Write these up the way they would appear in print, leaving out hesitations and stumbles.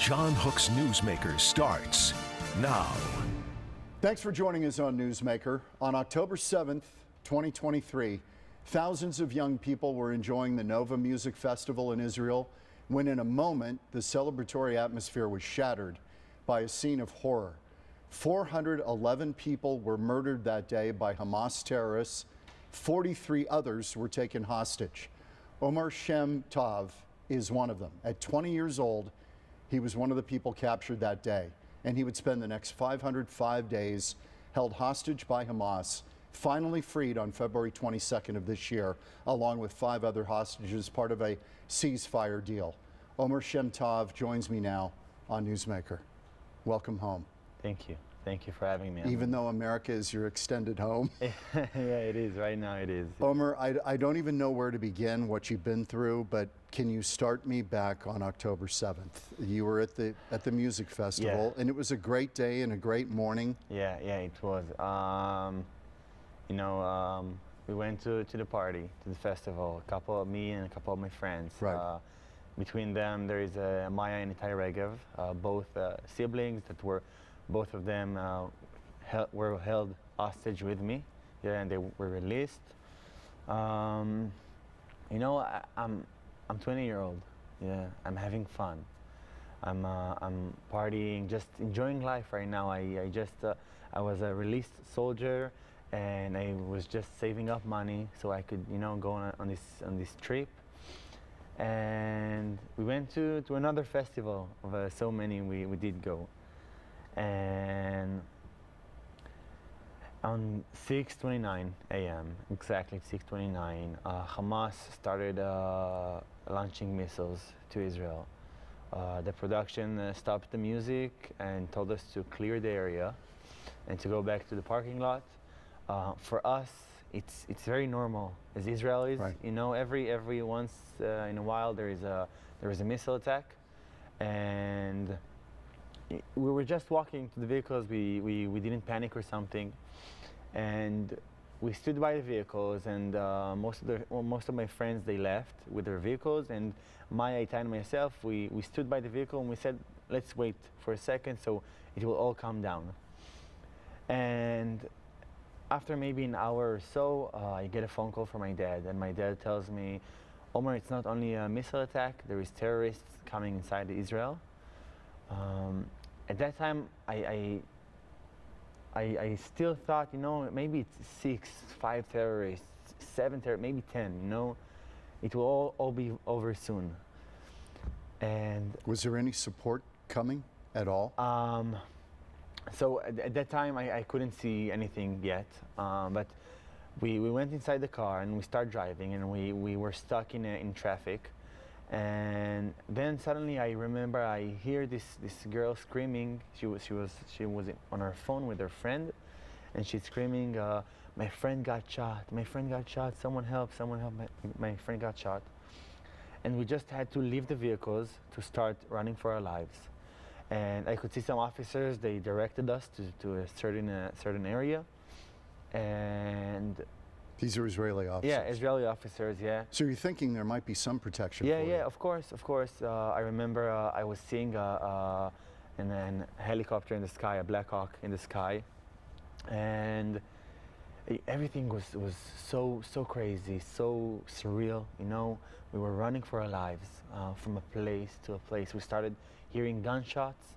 John Hook's Newsmaker starts now. Thanks for joining us on Newsmaker. On October 7th, 2023, thousands of young people were enjoying the Nova Music Festival in Israel when in a moment the celebratory atmosphere was shattered by a scene of horror. 411 people were murdered that day by Hamas terrorists. 43 others were taken hostage. Omer Shem Tov is one of them. At 20 years old, he was one of the people captured that day, and he would spend the next 505 days held hostage by Hamas, finally freed on February 22nd of this year, along with 5 other hostages, part of a ceasefire deal. Omer Shem Tov joins me now on Newsmaker. Welcome home. Thank you. Thank you for having me. Even though America is your extended home. Yeah, it is. Right now it is. Omer, I don't even know where to begin, what you've been through, but can you start me back on October 7th? You were at the music festival, Yeah. and it was a great day and a great morning. Yeah, it was. We went to the party, to the festival, me and a couple of my friends. Right. Between them, there is Maya and Itai Regev, both siblings that were, both of them were held hostage with me, yeah, and they were released. I'm 20-year-old. Yeah, I'm having fun. I'm partying, just enjoying life right now. I was a released soldier, and I was just saving up money so I could, go on this trip. And we went to another festival of so many we did go. And on 6:29 a.m., exactly 6:29, Hamas started launching missiles to Israel. The production stopped the music and told us to clear the area and to go back to the parking lot. For us, it's very normal as Israelis. Right. Every once in a while there is a missile attack, and we were just walking to the vehicles. We didn't panic or something, and we stood by the vehicles, and most of my friends, they left with their vehicles, and Maya, Itai, and myself, we stood by the vehicle and we said, let's wait for a second so it will all calm down. And after maybe an hour or so, I get a phone call from my dad, and my dad tells me, Omer, it's not only a missile attack, there is terrorists coming inside Israel. At that time, I still thought, maybe it's 5 terrorists, 7 terrorists, maybe 10, it will all be over soon. And Was there any support coming at all? So at that time, I couldn't see anything yet, but we went inside the car and we started driving, and we were stuck in traffic. And then suddenly I remember I hear this girl screaming. She was on her phone with her friend, and she's screaming, my friend got shot, my friend got shot, someone help, my friend got shot. And we just had to leave the vehicles to start running for our lives. And I could see some officers, they directed us to a certain area. And These are Israeli officers. yeah, Israeli officers, yeah. So you're thinking there might be some protection for you? Yeah, of course. I remember I was seeing a helicopter in the sky, a Black Hawk in the sky, and everything was so crazy, so surreal. We were running for our lives from a place to a place. We started hearing gunshots,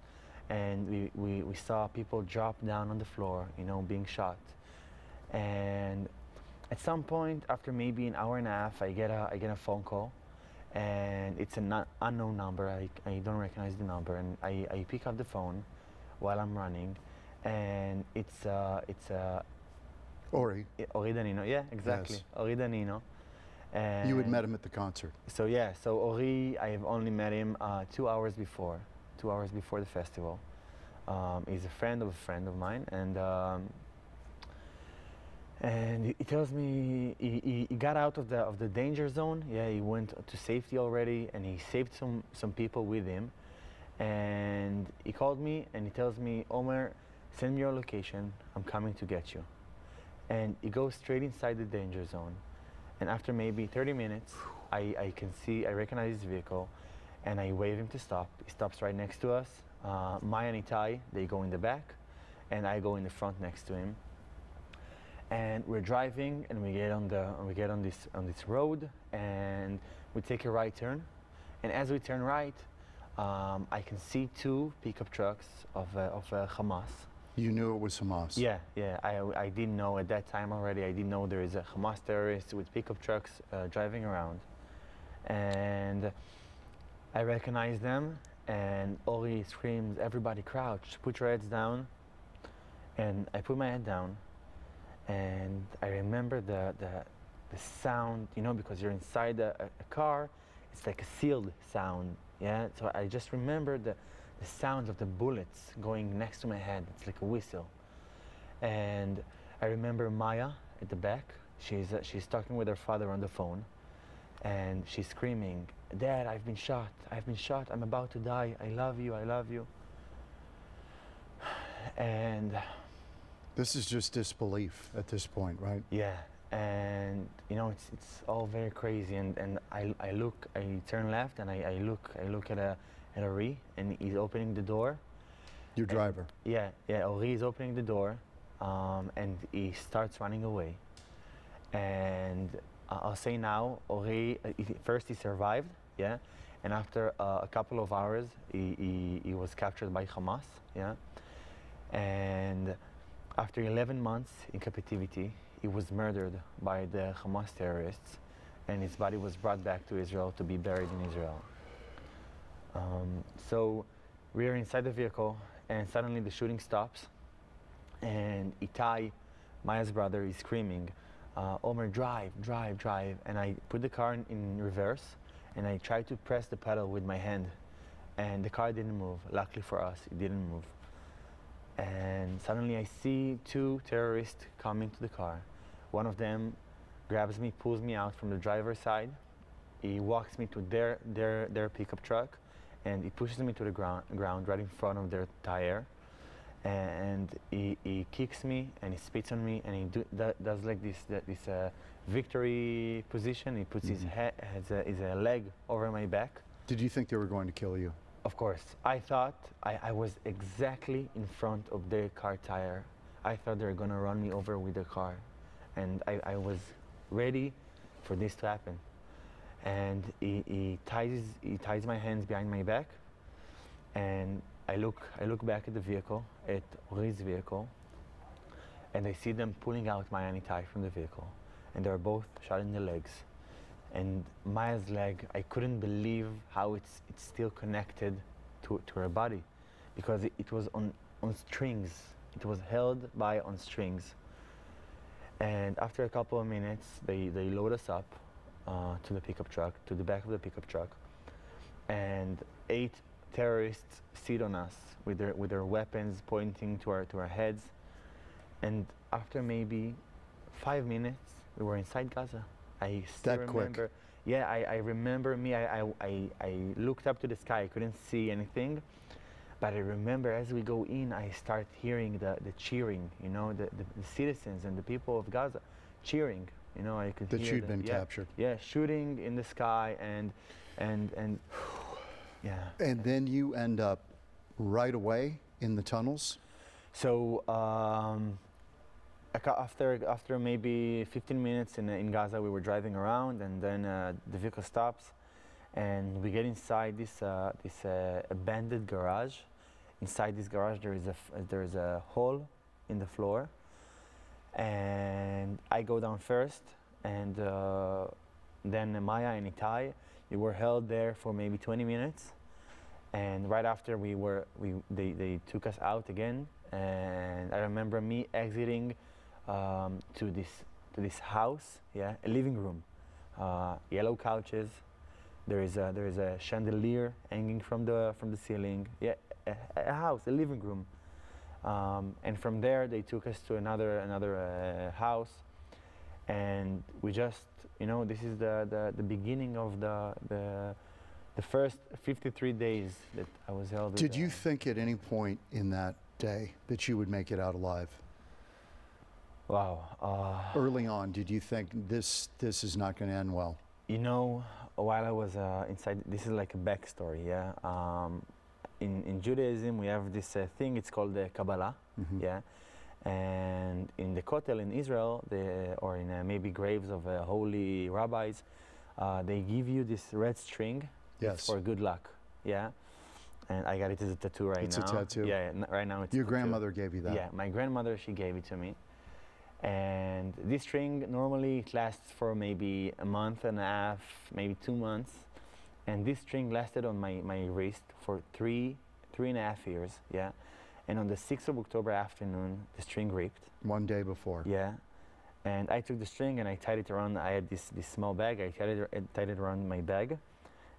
and we saw people drop down on the floor, being shot. And at some point, after maybe an hour and a half, I get a phone call, and it's an unknown number. I don't recognize the number, and I pick up the phone while I'm running, and it's Ori. Ori Danino. Yeah, exactly. Yes. Ori Danino. And You had met him at the concert. So Ori, I have only met him 2 hours before the festival. He's a friend of mine, and he tells me he got out of the danger zone. Yeah, he went to safety already, and he saved some people with him. And he called me and he tells me, Omer, send me your location. I'm coming to get you. And he goes straight inside the danger zone. And after maybe 30 minutes, I recognize his vehicle, and I wave him to stop. He stops right next to us. Maya and Itai, they go in the back, and I go in the front next to him. And we're driving, and we get on this road, and we take a right turn. And as we turn right, I can see two pickup trucks of Hamas. You knew it was Hamas? Yeah. I didn't know at that time already. I didn't know there is a Hamas terrorist with pickup trucks driving around. And I recognize them, and Ori screams, "Everybody crouch, put your heads down." And I put my head down, and I remember the sound, you know, because you're inside a car, it's like a sealed sound, yeah? So I just remember the sound of the bullets going next to my head. It's like a whistle. And I remember Maya at the back. She's talking with her father on the phone, and she's screaming, "Dad, I've been shot, I'm about to die, I love you, I love you." And this is just disbelief at this point, right? yeah, and you know, it's all very crazy, and I turn left, and I look at Ori, and he's opening the door. Your driver? Yeah, Ori is opening the door, and he starts running away. And I'll say now, Ori, first he survived, yeah, and after a couple of hours, he was captured by Hamas, yeah, and after 11 months in captivity, he was murdered by the Hamas terrorists, and his body was brought back to Israel to be buried in Israel. So we are inside the vehicle, and suddenly the shooting stops, and Itai, Maya's brother, is screaming, "Omer, drive, drive, drive." And I put the car in reverse, and I tried to press the pedal with my hand, and the car didn't move. Luckily for us, it didn't move. And suddenly I see two terrorists coming to the car. One of them grabs me, pulls me out from the driver's side. He walks me to their pickup truck, and he pushes me to the ground right in front of their tire. And he kicks me, and he spits on me, and he does like this victory position. He puts his leg over my back. Did you think they were going to kill you? Of course. I thought I was exactly in front of their car tire. I thought they were going to run me over with their car. And I was ready for this to happen. And he ties my hands behind my back, and I look back at the vehicle, at Ori's vehicle, and I see them pulling out Maya and Itai from the vehicle, and they're both shot in the legs. And Maya's leg, I couldn't believe how it's still connected to her body, because it was on strings. It was held on strings. And after a couple of minutes, they load us up to the pickup truck, to the back of the pickup truck, and 8 terrorists sit on us with their weapons pointing to our heads. And after maybe 5 minutes, we were inside Gaza. I still remember. Quick. Yeah, I remember me. I looked up to the sky. I couldn't see anything, but I remember as we go in, I start hearing the cheering. You know, the citizens and the people of Gaza cheering. You know, I could hear that you'd been captured. Yeah, shooting in the sky, and yeah. And then you end up right away in the tunnels? So after maybe 15 minutes in Gaza, we were driving around, and then the vehicle stops, and we get inside this abandoned garage. Inside this garage, there is a hole in the floor, and I go down first, and then Maya and Itai, we were held there for maybe 20 minutes, and right after they took us out again, and I remember me exiting to this house, yeah, a living room, yellow couches. There is a chandelier hanging from the ceiling. Yeah, a house, a living room. And from there they took us to another house, and we just, you know, this is the beginning of the first 53 days that I was held. Did you think at any point in that day that you would make it out alive? Wow. Early on, did you think this is not going to end well? You know, while I was inside, this is like a backstory, yeah. In Judaism, we have this thing, it's called the Kabbalah, yeah. And in the Kotel in Israel, or in maybe graves of holy rabbis, they give you this red string. Yes. It's for good luck, yeah. And I got it as a tattoo right now. It's a tattoo? Yeah, right now it's Your a tattoo. grandmother gave you that? Yeah, my grandmother, she gave it to me. And this string normally it lasts for maybe a month and a half, maybe 2 months. And this string lasted on my wrist for three and a half years, yeah. And on the 6th of October afternoon, the string ripped. One day before. Yeah. And I took the string and I tied it around, I had this small bag, I tied it around my bag.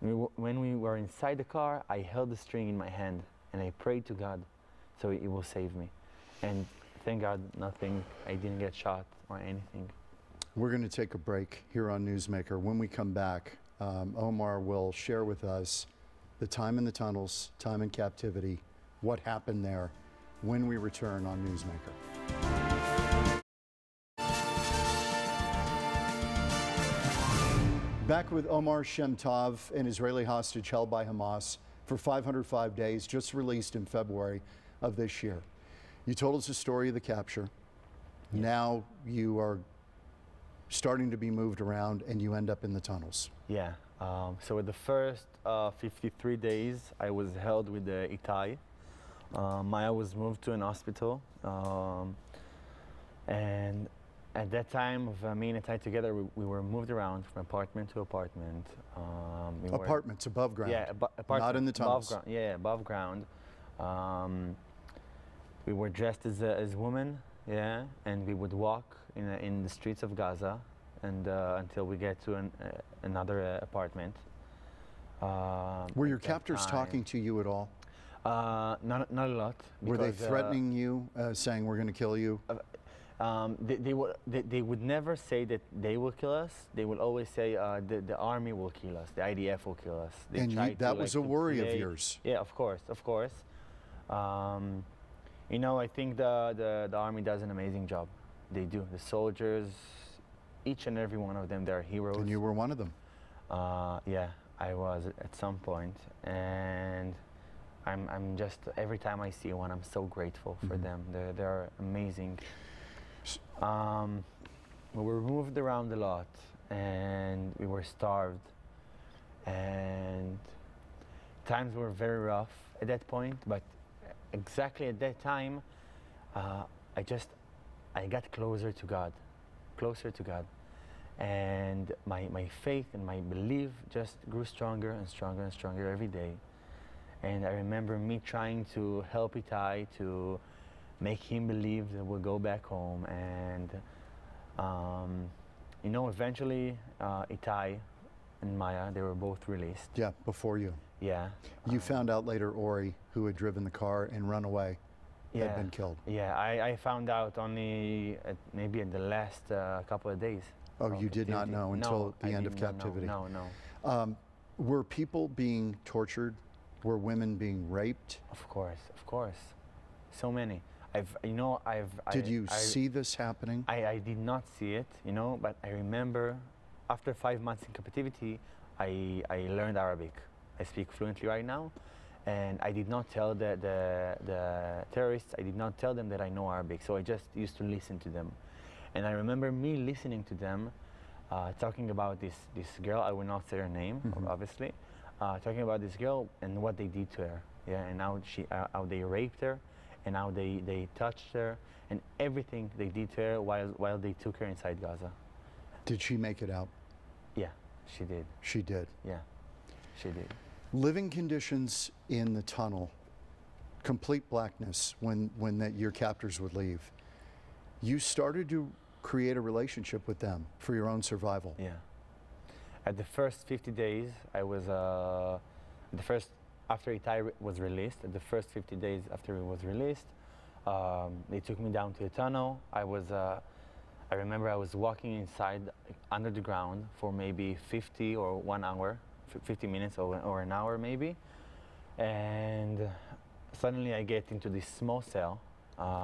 And when we were inside the car, I held the string in my hand and I prayed to God so it will save me. And thank God, nothing, I didn't get shot or anything. We're going to take a break here on Newsmaker. When we come back, Omer will share with us the time in the tunnels, time in captivity, what happened there, when we return on Newsmaker. Back with Omer Shem Tov, an Israeli hostage held by Hamas for 505 days, just released in February of this year. You told us the story of the capture. Yes. Now you are starting to be moved around and you end up in the tunnels. Yeah, so with the first 53 days, I was held with the Itai. Maya was moved to an hospital. And at that time, of me and Itai together, we were moved around from apartment to apartment. Apartments above ground? Yeah, not in the tunnels? Above ground, yeah, above ground. We were dressed as women, yeah, and we would walk in the streets of Gaza and until we get to another apartment. Were your captors talking to you at all? Not a lot. Were they threatening you, saying we're going to kill you? They would never say that they will kill us. They will always say the army will kill us, the IDF will kill us. They And that was a worry of yours? Yeah, of course, of course. You know, I think the army does an amazing job. They do. The soldiers, each and every one of them, they're heroes. And you were one of them? Yeah, I was at some point. And I'm just, every time I see one, I'm so grateful for them. They're amazing. We were moved around a lot and we were starved. And times were very rough at that point, but exactly at that time, I got closer to God. And my faith and my belief just grew stronger and stronger and stronger every day. And I remember me trying to help Itai to make him believe that we'll go back home. And, you know, eventually Itai and Maya, they were both released. Yeah, before you. Yeah. You found out later Ori, who had driven the car and run away, had been killed. Yeah, I found out only maybe in the last couple of days. Oh, you did not know until the end of captivity? No. Were people being tortured? Were women being raped? Of course. So many. Did you see this happening? I did not see it, you know, but I remember after 5 months in captivity, I learned Arabic. I speak fluently right now, and I did not tell the terrorists, I did not tell them that I know Arabic, so I just used to listen to them. And I remember me listening to them, talking about this girl, I will not say her name, obviously, talking about this girl and what they did to her, yeah, and how they raped her, and how they touched her, and everything they did to her while they took her inside Gaza. Did she make it out? Yeah, she did. She did? Yeah, she did. Living conditions in the tunnel, complete blackness when your captors would leave. You started to create a relationship with them for your own survival. Yeah. At the first 50 days, I was, after Itai was released, the first 50 days after he was released, they took me down to the tunnel. I remember I was walking inside under the ground for maybe 50 or 1 hour, 50 minutes or an hour maybe. And suddenly I get into this small cell.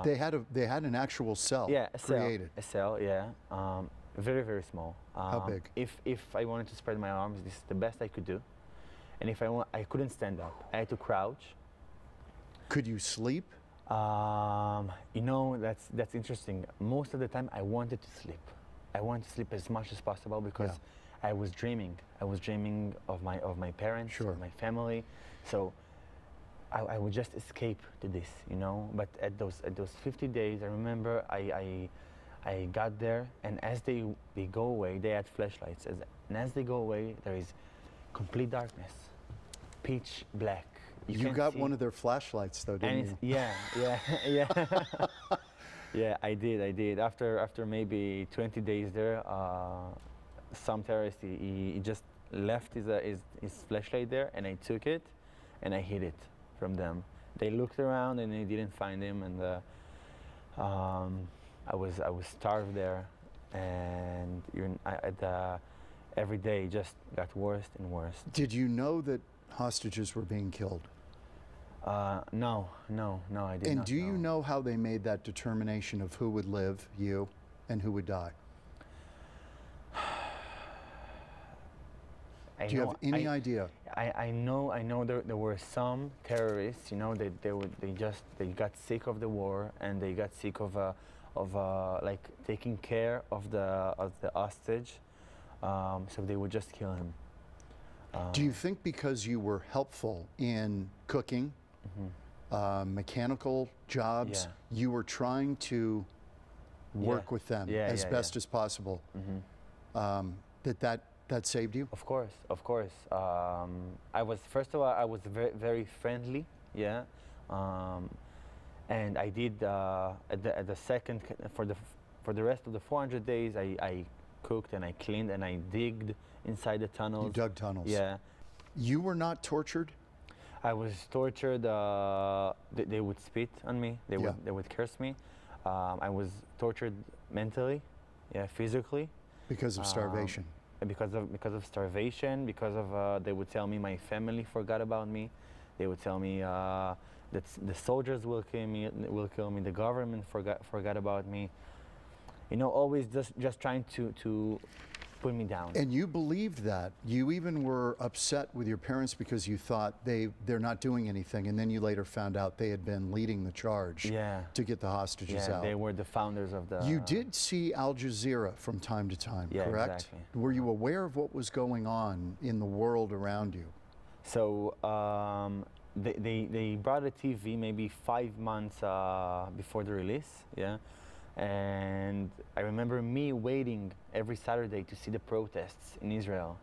They had an actual cell created. A cell, yeah. Very, very small. How big? If I wanted to spread my arms, this is the best I could do. And if I couldn't stand up. I had to crouch. Could you sleep? You know, that's interesting. Most of the time, I wanted to sleep. I wanted to sleep as much as possible because I was dreaming. I was dreaming of my parents, of my family. So I would just escape to this, you know. But at those 50 days, I remember I got there, and as they go away, they had flashlights. And as they go away, there is complete darkness, pitch black. You got one of their flashlights, though, didn't you? Yeah. Yeah, I did. After maybe 20 days there, some terrorist, he just left his flashlight there, and I took it, and I hid it from them. They looked around, and they didn't find him, and I was starved there, and every day just got worse and worse. Did you know that hostages were being killed? No, I didn't. And do you know how they made that determination of who would live, you, and who would die? Do you have any idea? I know there were some terrorists, you know, they got sick of the war, and they got sick of like taking care of the hostage, so they would just kill him. Do you think because you were helpful in cooking, mechanical jobs, you were trying to work with them as best as possible, that saved you? Of course. I was, first of all, I was very, very friendly, and I did at the second, for the rest of the 400 days, I cooked and I cleaned and I digged inside the tunnels. You dug tunnels. Yeah. You were not tortured? I was tortured. They would spit on me. They would curse me. I was tortured mentally, physically. Because of starvation. Because of starvation. Because of they would tell me my family forgot about me. They would tell me that the soldiers will kill me. The government forgot about me. You know, always just trying to put me down. And you believed that. You even were upset with your parents because you thought they're not doing anything, and then you later found out they had been leading the charge to get the hostages out. They were the founders of the... You did see Al Jazeera from time to time, correct? Exactly. Were you aware of what was going on in the world around you? So they brought a TV maybe 5 months before the release, and I remember me waiting every Saturday to see the protests in Israel,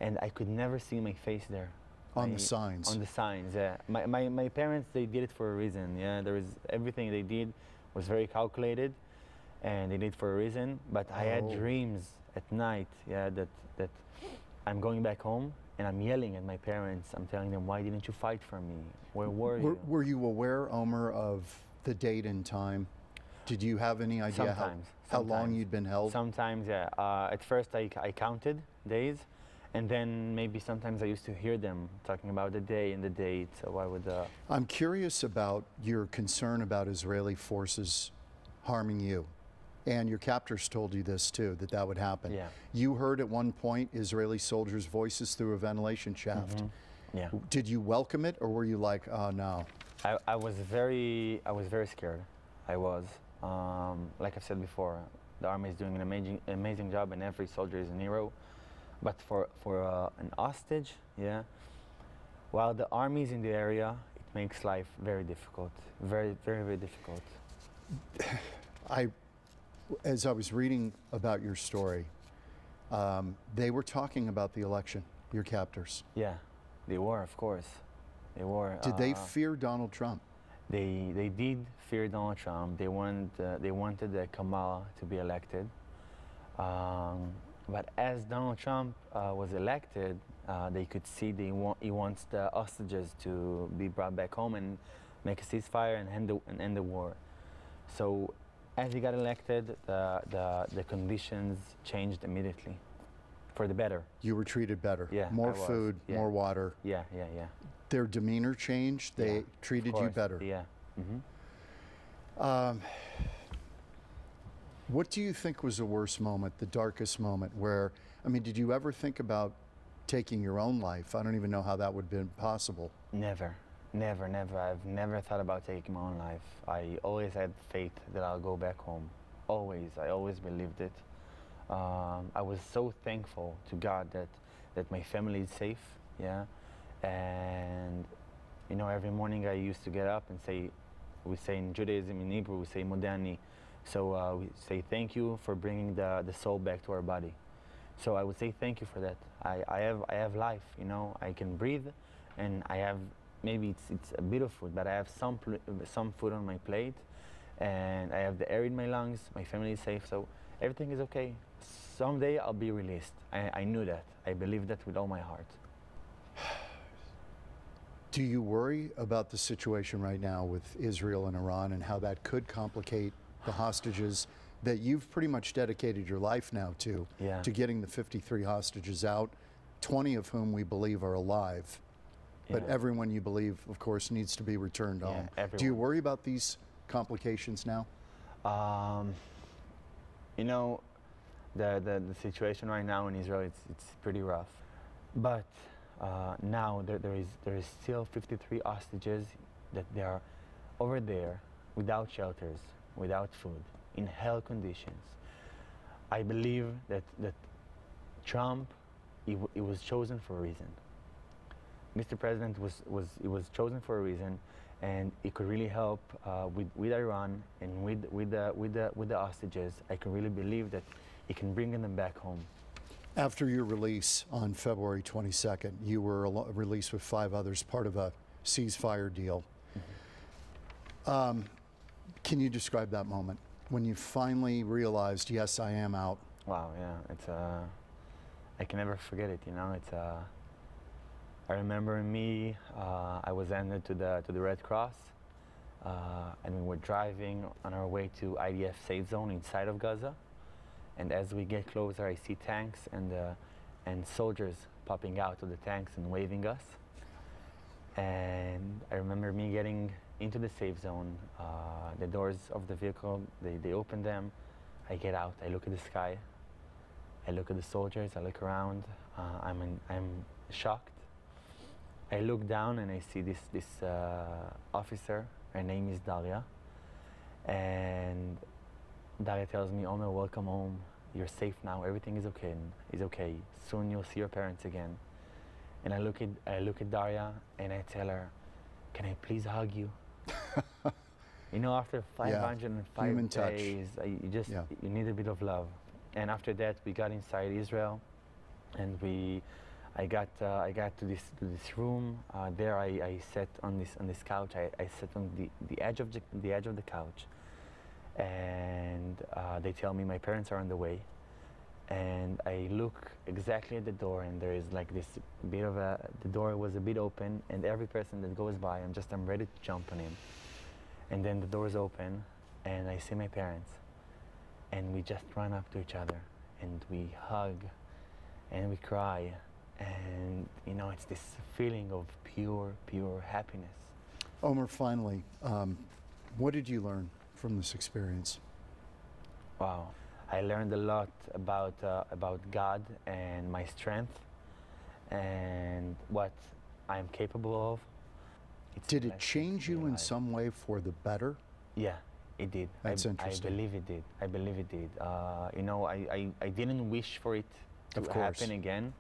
and I could never see my face there. On the signs. On the signs, My parents, they did it for a reason, There was, everything they did was very calculated, and they did it for a reason, but I had dreams at night, that I'm going back home, and I'm yelling at my parents. I'm telling them, why didn't you fight for me? Where were you? Were you aware, Omer, of the date and time? Did you have any idea how long you'd been held? Sometimes, at first I counted days, and then maybe sometimes I used to hear them talking about the day and the date, so I would... I'm curious about your concern about Israeli forces harming you. And your captors told you this too, that would happen. Yeah. You heard at one point Israeli soldiers' voices through a ventilation shaft. Yeah. Did you welcome it, or were you like, oh no? I was very scared. I was. Like I've said before, the army is doing an amazing job, and every soldier is a hero. But for an hostage, while the army is in the area, it makes life very difficult. Very, very, very difficult. As I was reading about your story, they were talking about the election, your captors. Yeah, they were, of course. They were. Did they fear Donald Trump? They did fear Donald Trump. They wanted Kamala to be elected. But as Donald Trump was elected, they could see he wants the hostages to be brought back home and make a ceasefire and end the war. So as he got elected, the conditions changed immediately for the better. You were treated better. Yeah, more food, more water. Yeah. Their demeanor changed. They treated you better. Yeah. What do you think was the worst moment, the darkest moment where, I mean, did you ever think about taking your own life? I don't even know how that would have been possible. Never, never, never. I've never thought about taking my own life. I always had faith that I'll go back home. Always, I always believed it. I was so thankful to God that my family is safe, yeah. And you know, every morning I used to get up and say, we say in Judaism, in Hebrew, we say Modani. So we say thank you for bringing the soul back to our body. So I would say thank you for that. I have life, you know. I can breathe, and I have, maybe it's a bit of food, but I have some food on my plate, and I have the air in my lungs. My family is safe, so everything is okay. Someday I'll be released. I knew that. I believe that with all my heart. Do you worry about the situation right now with Israel and Iran and how that could complicate the hostages that you've pretty much dedicated your life now to getting the 53 hostages out, 20 of whom we believe are alive, but everyone you believe, of course, needs to be returned home. Everyone. Do you worry about these complications now? You know, the situation right now in Israel, it's pretty rough. But now there is still 53 hostages that they are over there without shelters, without food, in hell conditions. I believe that Trump, he was chosen for a reason. Mr. President was chosen for a reason, and it could really help with Iran and with the hostages. I can really believe that he can bring them back home. After your release on February 22nd, you were released with 5 others, part of a ceasefire deal. Mm-hmm. Can you describe that moment when you finally realized, yes, I am out? Wow, yeah, it's I can never forget it. You know, it's I remember me. I was handed to the Red Cross, and we were driving on our way to IDF safe zone inside of Gaza. And as we get closer, I see tanks and soldiers popping out of the tanks and waving us. And I remember me getting into the safe zone. The doors of the vehicle, they open them. I get out. I look at the sky. I look at the soldiers. I look around. I'm shocked. I look down and I see this officer. Her name is Daria, and Daria tells me, "Omer, welcome home. You're safe now. Everything is okay. It's okay. Soon you'll see your parents again." And I look at Daria and I tell her, "Can I please hug you?" You know, after 505 days, you need a bit of love. And after that, we got inside Israel, and I got to this room. There, I sat on this couch. I sat on the edge of the couch. And they tell me my parents are on the way, and I look exactly at the door, and there is like this bit of the door was a bit open, and every person that goes by, I'm ready to jump on him. And then the doors open, and I see my parents, and we just run up to each other, and we hug, and we cry, and you know, it's this feeling of pure happiness. Omer, finally, what did you learn from this experience? Wow, I learned a lot about God and my strength and what I'm capable of. Did it change you in some way for the better? Yeah, it did. That's interesting. I believe it did. I believe it did. You know, I didn't wish for it to happen again.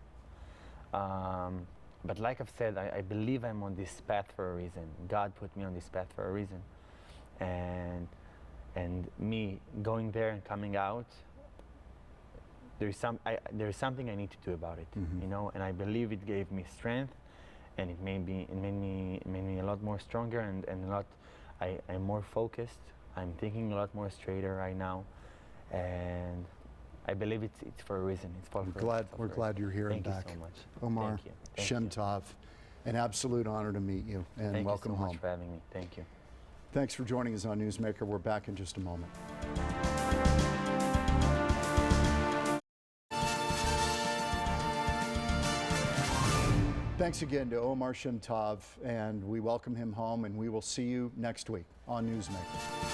But like I've said, I believe I'm on this path for a reason. God put me on this path for a reason. And me going there and coming out, there's something I need to do about it, you know. And I believe it gave me strength, and it made me a lot more stronger and a lot. I'm more focused. I'm thinking a lot more straighter right now, and I believe it's for a reason. It's for we're glad you're here and back. Thank you so much. Omer Shem Tov, an absolute honor to meet you, and welcome home. Thank you so much for having me. Thank you. Thanks for joining us on Newsmaker. We're back in just a moment. Thanks again to Omer Shem Tov, and we welcome him home, and we will see you next week on Newsmaker.